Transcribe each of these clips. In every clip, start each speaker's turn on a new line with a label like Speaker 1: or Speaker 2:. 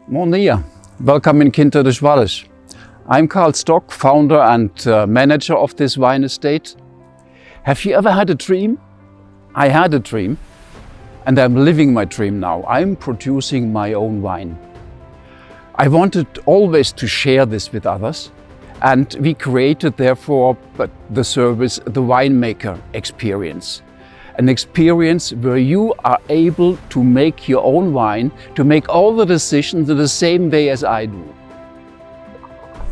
Speaker 1: Bom dia, welcome in Quinta dos Vales. I'm Carl Stock, founder and manager of this wine estate. Have you ever had a dream? I had a dream and I'm living my dream now. I'm producing my own wine. I wanted always to share this with others, and we created therefore the service, the Winemaker Experience. An experience where you are able to make your own wine, to make all the decisions in the same way as I do.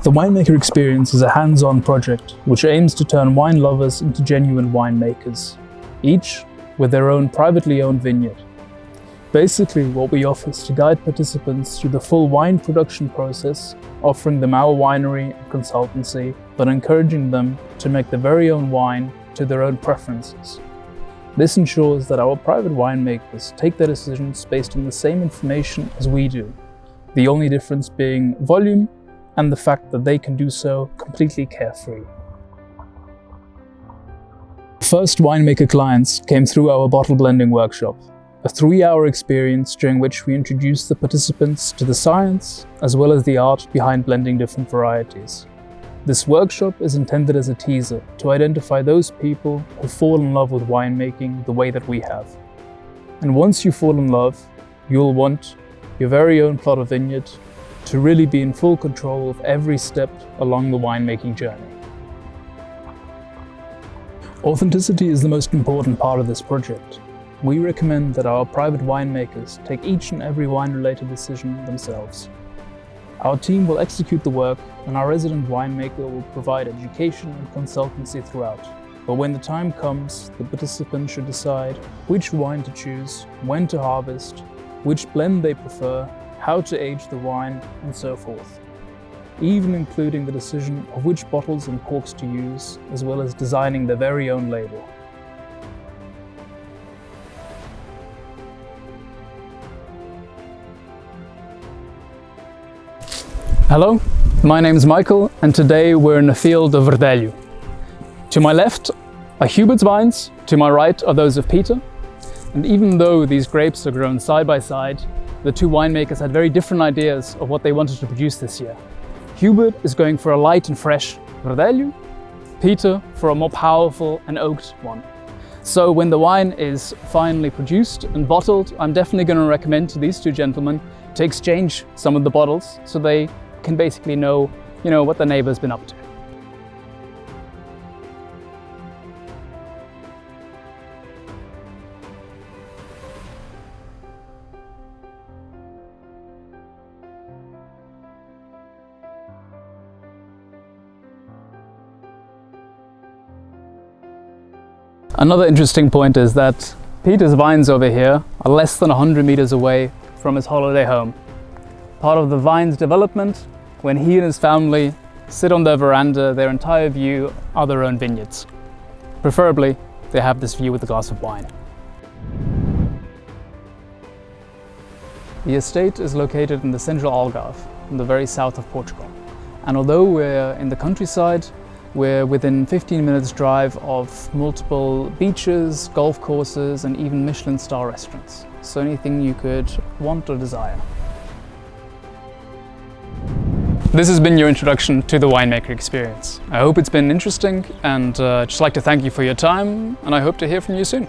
Speaker 2: The Winemaker Experience is a hands-on project which aims to turn wine lovers into genuine winemakers, each with their own privately owned vineyard. Basically, what we offer is to guide participants through the full wine production process, offering them our winery and consultancy, but encouraging them to make their very own wine to their own preferences. This ensures that our private winemakers take their decisions based on the same information as we do, the only difference being volume and the fact that they can do so completely carefree. First winemaker clients came through our bottle blending workshop, a 3-hour experience during which we introduced the participants to the science as well as the art behind blending different varieties. This workshop is intended as a teaser to identify those people who fall in love with winemaking the way that we have. And once you fall in love, you'll want your very own plot of vineyard to really be in full control of every step along the winemaking journey. Authenticity is the most important part of this project. We recommend that our private winemakers take each and every wine-related decision themselves. Our team will execute the work, and our resident winemaker will provide education and consultancy throughout. But when the time comes, the participant should decide which wine to choose, when to harvest, which blend they prefer, how to age the wine, and so forth. Even including the decision of which bottles and corks to use, as well as designing their very own label. Hello, my name is Michael, and today we're in the field of Verdelho. To my left are Hubert's vines, to my right are those of Peter. And even though these grapes are grown side by side, the two winemakers had very different ideas of what they wanted to produce this year. Hubert is going for a light and fresh Verdelho, Peter for a more powerful and oaked one. So when the wine is finally produced and bottled, I'm definitely going to recommend to these two gentlemen to exchange some of the bottles so they can basically know, what the neighbor's been up to. Another interesting point is that Peter's vines over here are less than 100 meters away from his holiday home. Part of the vine's development, when he and his family sit on their veranda, their entire view are their own vineyards. Preferably, they have this view with a glass of wine. The estate is located in the central Algarve, in the very south of Portugal. And although we're in the countryside, we're within 15 minutes drive of multiple beaches, golf courses, and even Michelin star restaurants. So anything you could want or desire. This has been your introduction to the Winemaker Experience. I hope it's been interesting, and just like to thank you for your time, and I hope to hear from you soon.